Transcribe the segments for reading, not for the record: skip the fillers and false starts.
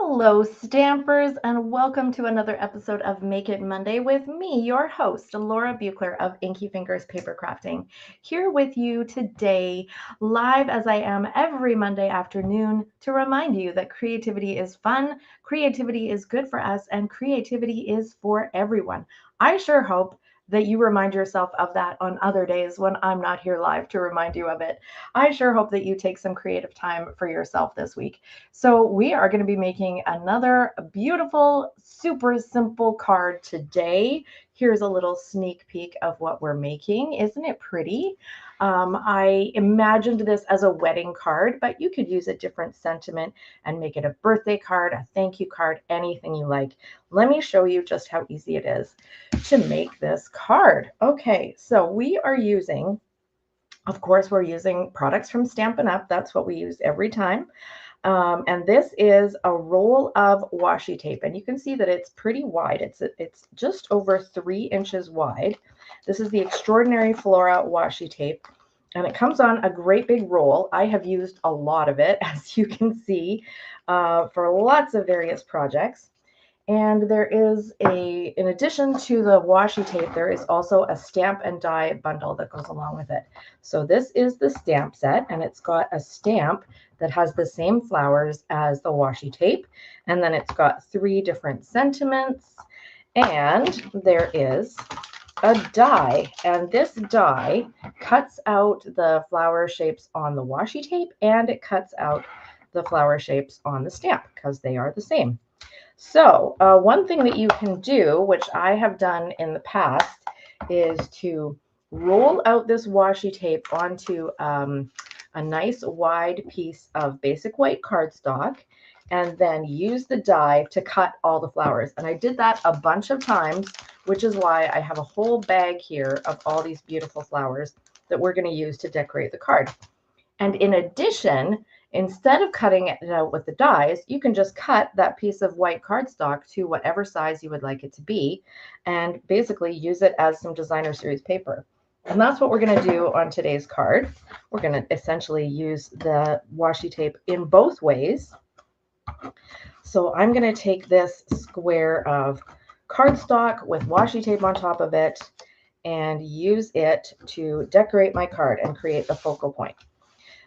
Hello, Stampers, and welcome to another episode of Make It Monday with me, your host, Laura Buechler of Inkyfingers Papercrafting, here with you today, live as I am every Monday afternoon, to remind you that creativity is fun, creativity is good for us, and creativity is for everyone. I sure hope that you remind yourself of that on other days when I'm not here live to remind you of it. I sure hope that you take some creative time for yourself this week. So we are going to be making another beautiful, super simple card today. Here's a little sneak peek of what we're making. Isn't it pretty? I imagined this as a wedding card, but you could use a different sentiment and make it a birthday card, a thank you card, anything you like. Let me show you just how easy it is to make this card. Okay, so we are using, of course, we're using products from Stampin' Up. That's what we use every time. And this is a roll of washi tape, and you can see that it's pretty wide. It's just over 3 inches wide. This is the Extraordinary Flora washi tape, and it comes on a great big roll. I have used a lot of it, as you can see, for lots of various projects. And there is in addition to the washi tape, there is also a stamp and die bundle that goes along with it. So this is the stamp set, and it's got a stamp that has the same flowers as the washi tape. And then it's got 3 different sentiments. And there is a die, and this die cuts out the flower shapes on the washi tape, and it cuts out the flower shapes on the stamp because they are the same. So one thing that you can do, which I have done in the past, is to roll out this washi tape onto a nice wide piece of basic white cardstock, and then use the die to cut all the flowers. And I did that a bunch of times, which is why I have a whole bag here of all these beautiful flowers that we're going to use to decorate the card. And in addition, instead of cutting it out with the dies, you can just cut that piece of white cardstock to whatever size you would like it to be, and basically use it as some designer series paper. And that's what we're going to do on today's card. We're going to essentially use the washi tape in both ways. So I'm going to take this square of cardstock with washi tape on top of it and use it to decorate my card and create the focal point.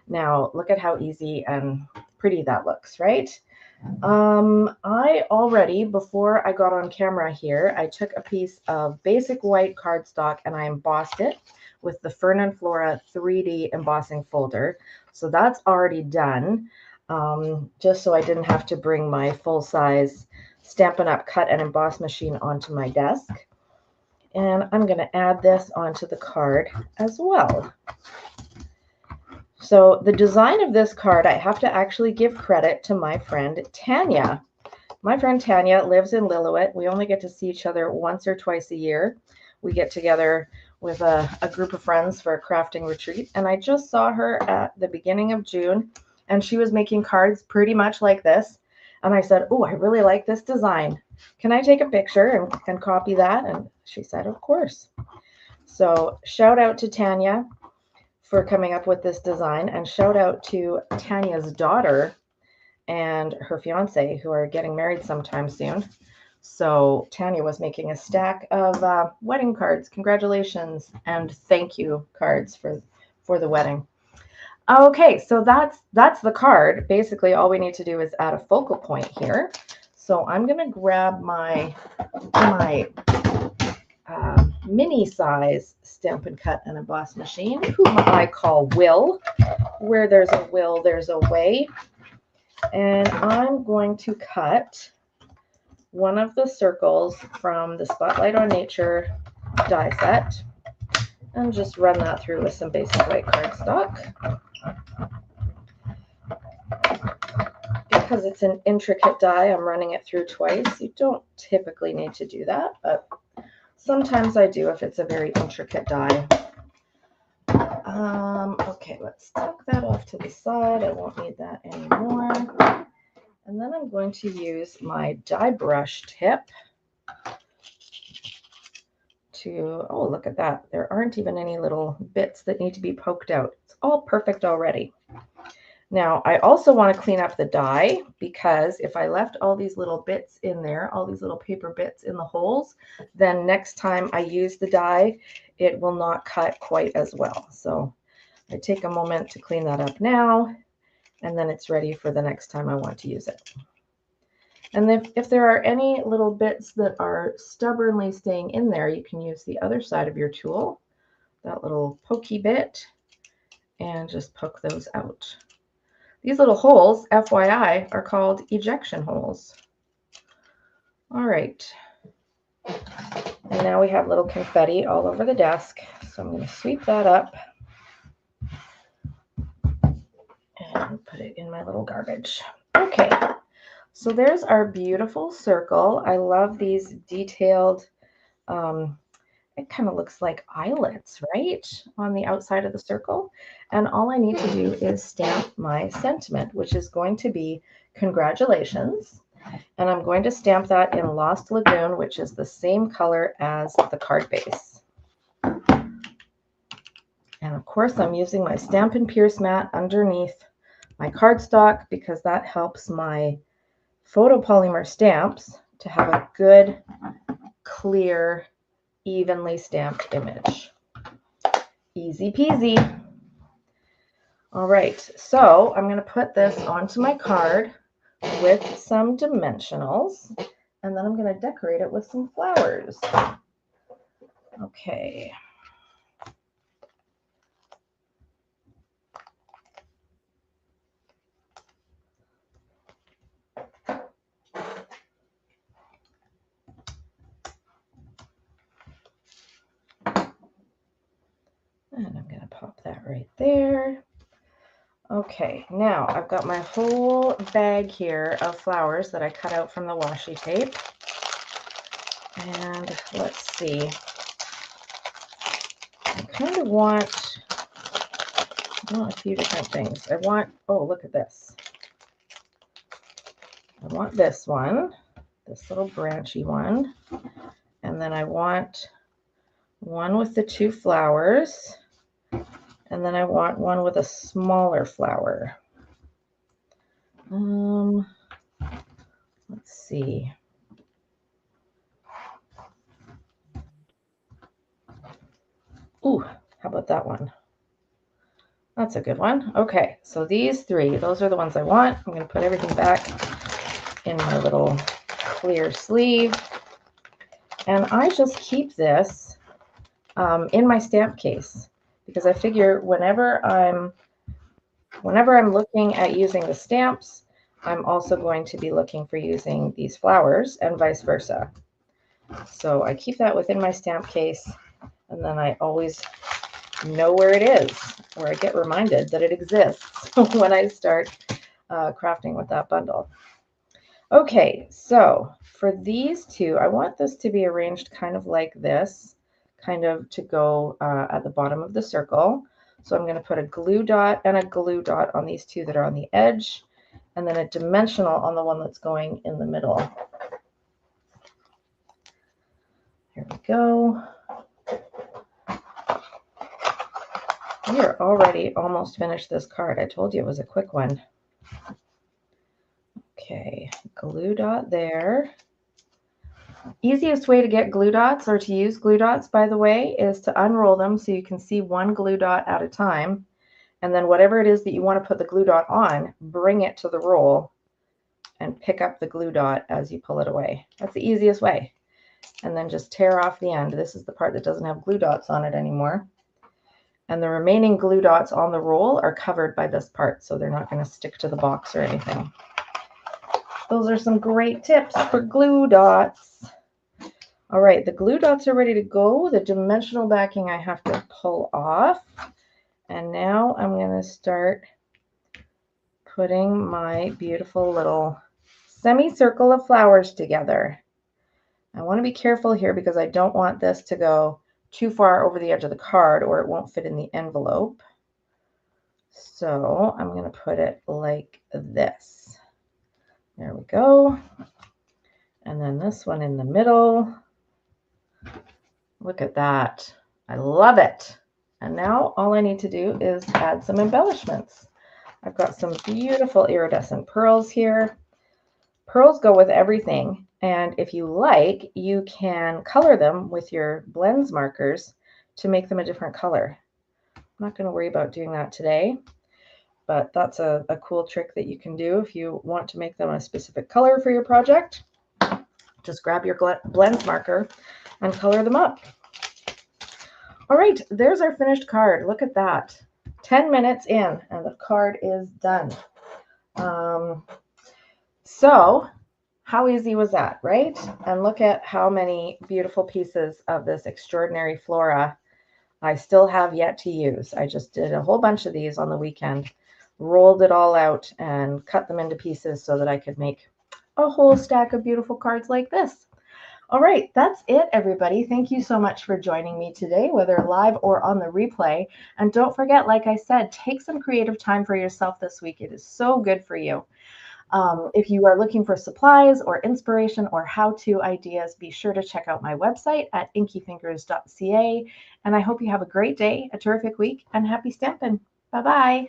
Now, look at how easy and pretty that looks, right? I already, before I got on camera here, I took a piece of basic white cardstock and I embossed it with the Fern and Flora 3D embossing folder. So that's already done, just so I didn't have to bring my full-size Stampin' Up! Cut and emboss machine onto my desk. And I'm going to add this onto the card as well. So the design of this card, I have to actually give credit to my friend Tanya. My friend Tanya lives in Lillooet. We only get to see each other once or twice a year. We get together with a group of friends for a crafting retreat. And I just saw her at the beginning of June, and she was making cards pretty much like this. And I said, oh, I really like this design. Can I take a picture and copy that? And she said, of course. So shout out to Tanya for coming up with this design, and shout out to Tanya's daughter and her fiance, who are getting married sometime soon. So Tanya was making a stack of wedding cards, congratulations and thank you cards for the wedding. Okay, so that's the card. Basically, all we need to do is add a focal point here. So I'm going to grab my mini size Stampin' Cut and Emboss machine, whom I call Will. Where there's a will, there's a way. And I'm going to cut one of the circles from the Spotlight on Nature die set and just run that through with some basic white cardstock. Because it's an intricate die, I'm running it through twice. You don't typically need to do that, but sometimes I do if it's a very intricate die. Okay, let's tuck that off to the side. I won't need that anymore. And then I'm going to use my die brush tip to, oh, look at that. There aren't even any little bits that need to be poked out. It's all perfect already. Now, I also want to clean up the die because if I left all these little bits in there, all these little paper bits in the holes, then next time I use the die, it will not cut quite as well. So I take a moment to clean that up now, and then it's ready for the next time I want to use it. And if there are any little bits that are stubbornly staying in there, you can use the other side of your tool, that little pokey bit, and just poke those out. These little holes, FYI, are called ejection holes. All right. And now we have little confetti all over the desk. So I'm going to sweep that up and put it in my little garbage. Okay. So there's our beautiful circle. I love these detailed, it kind of looks like eyelets, right, on the outside of the circle. And all I need to do is stamp my sentiment, which is going to be congratulations. And I'm going to stamp that in Lost Lagoon, which is the same color as the card base. And of course, I'm using my Stampin' Pierce mat underneath my cardstock because that helps my photopolymer stamps to have a good, clear, evenly stamped image. Easy peasy. All right, so I'm going to put this onto my card with some dimensionals, and then I'm going to decorate it with some flowers. Okay. And I'm going to pop that right there. Okay, now I've got my whole bag here of flowers that I cut out from the washi tape. And let's see. I kind of want, a few different things. I want, oh, look at this. I want this one, this little branchy one. And then I want one with the two flowers. And then I want one with a smaller flower. Let's see. Ooh, how about that one? That's a good one. Okay, so these three, those are the ones I want. I'm going to put everything back in my little clear sleeve. And I just keep this in my stamp case because I figure whenever I'm looking at using the stamps, I'm also going to be looking for using these flowers and vice versa. So I keep that within my stamp case, and then I always know where it is, or I get reminded that it exists when I start crafting with that bundle. Okay, so for these two, I want this to be arranged kind of like this, kind of to go at the bottom of the circle. So I'm going to put a glue dot and a glue dot on these two that are on the edge, and then a dimensional on the one that's going in the middle. Here we go. We are already almost finished this card. I told you it was a quick one. Okay, glue dot there. Easiest way to get glue dots, or to use glue dots, by the way, is to unroll them so you can see one glue dot at a time. And then whatever it is that you want to put the glue dot on, bring it to the roll and pick up the glue dot as you pull it away. That's the easiest way. And then just tear off the end. This is the part that doesn't have glue dots on it anymore. And the remaining glue dots on the roll are covered by this part, so they're not going to stick to the box or anything. Those are some great tips for glue dots. All right, the glue dots are ready to go. The dimensional backing I have to pull off. And now I'm going to start putting my beautiful little semicircle of flowers together. I want to be careful here because I don't want this to go too far over the edge of the card or it won't fit in the envelope. So I'm going to put it like this. There we go. And then this one in the middle. Look at that. I love it. And now all I need to do is add some embellishments. I've got some beautiful iridescent pearls here. Pearls go with everything, and if you like, you can color them with your blends markers to make them a different color. I'm not going to worry about doing that today, but that's a cool trick that you can do if you want to make them a specific color for your project. Just grab your blends marker and color them up. All right, there's our finished card. Look at that. 10 minutes in and the card is done. So how easy was that, right? And look at how many beautiful pieces of this Extraordinary Flora I still have yet to use. I just did a whole bunch of these on the weekend, rolled it all out and cut them into pieces so that I could make a whole stack of beautiful cards like this. All right, that's it, everybody. Thank you so much for joining me today, whether live or on the replay. And don't forget, like I said, take some creative time for yourself this week. It is so good for you. If you are looking for supplies or inspiration or how-to ideas, be sure to check out my website at inkyfingers.ca. And I hope you have a great day, a terrific week, and happy stampin'. Bye-bye.